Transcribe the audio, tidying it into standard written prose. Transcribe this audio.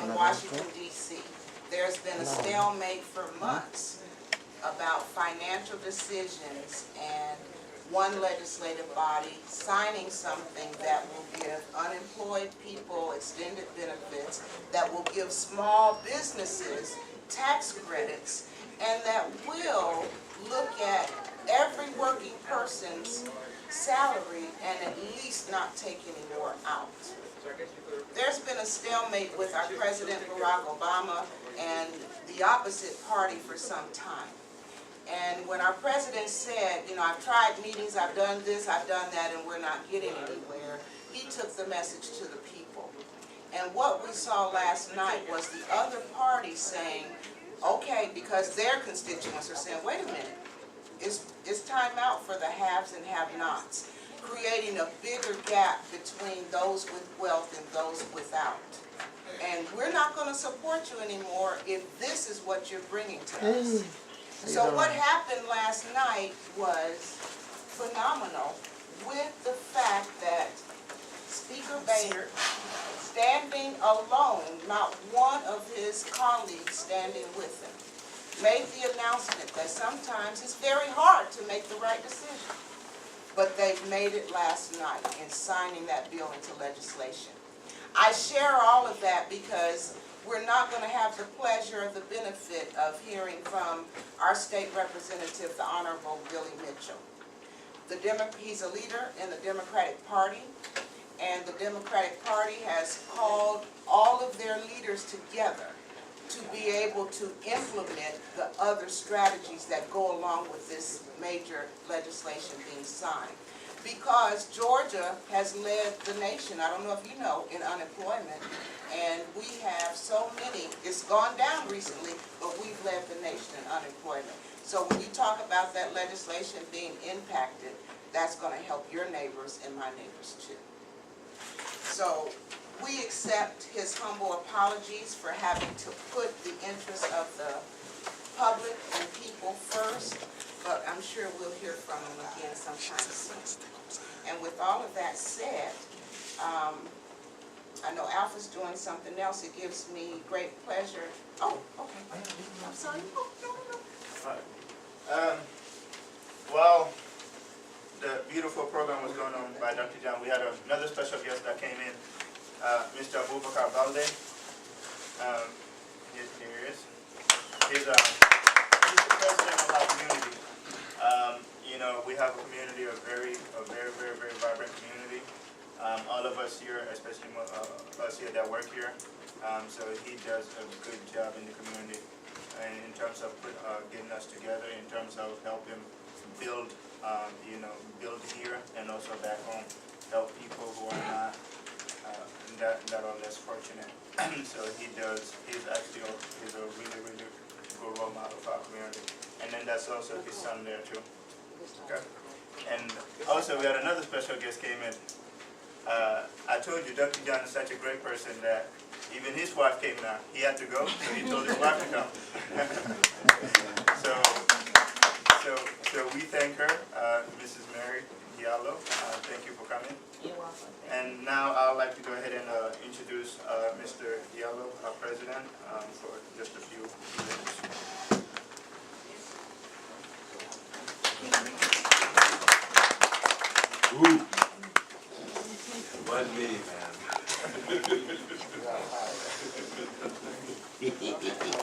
in Washington, D.C. There's been a stalemate for months about financial decisions and one legislative body signing something that will give unemployed people extended benefits, that will give small businesses tax credits, and that will look at every working person's salary and at least not take any more out. There's been a stalemate with our President Barack Obama and the opposite party for some time. And when our president said, you know, I've tried meetings, I've done this, I've done that, and we're not getting anywhere, he took the message to the people. And what we saw last night was the other party saying, okay, because their constituents are saying, wait a minute, it's time out for the haves and have-nots, creating a bigger gap between those with wealth and those without. And we're not going to support you anymore if this is what you're bringing to us. So what happened last night was phenomenal, with the fact that Speaker Boehner, standing alone, not one of his colleagues standing with him, made the announcement that sometimes it's very hard to make the right decision. But they've made it last night in signing that bill into legislation. I share all of that because we're not going to have the pleasure or the benefit of hearing from our state representative, the Honorable Billy Mitchell. He's a leader in the Democratic Party, and the Democratic Party has called all of their leaders together to be able to implement the other strategies that go along with this major legislation being signed. Because Georgia has led the nation, I don't know if you know, in unemployment, and we have so many, it's gone down recently, but we've led the nation in unemployment. So when you talk about that legislation being impacted, that's going to help your neighbors and my neighbors too. So we accept his humble apologies for having to put the interests of the public and people first, but I'm sure we'll hear from him again sometime soon. And with all of that said, I know Alpha's doing something else. It gives me great pleasure. Oh, okay. I'm sorry. Oh, no. All right. Well, the beautiful program was going on by Dr. John. We had another special guest that came in, Mr. Abubakar Balde. Here he is. He's the president of our community. You know, we have a community, a very vibrant community. All of us here, especially us here that work here. So he does a good job in the community, and in terms of getting us together, in terms of helping build, build here and also back home, help people who are not that are less fortunate. So he's a really good role model for our community. And then that's also his son there too. Okay. And also we had another special guest came in. I told you Dr. John is such a great person that even his wife came now. He had to go, so he told his wife to come. So we thank her, Mrs. Mary Diallo. Thank you for coming. You're welcome. And now I'd like to go ahead and introduce Mr. Diallo, our president, for just a few minutes. Ooh. One minute, man.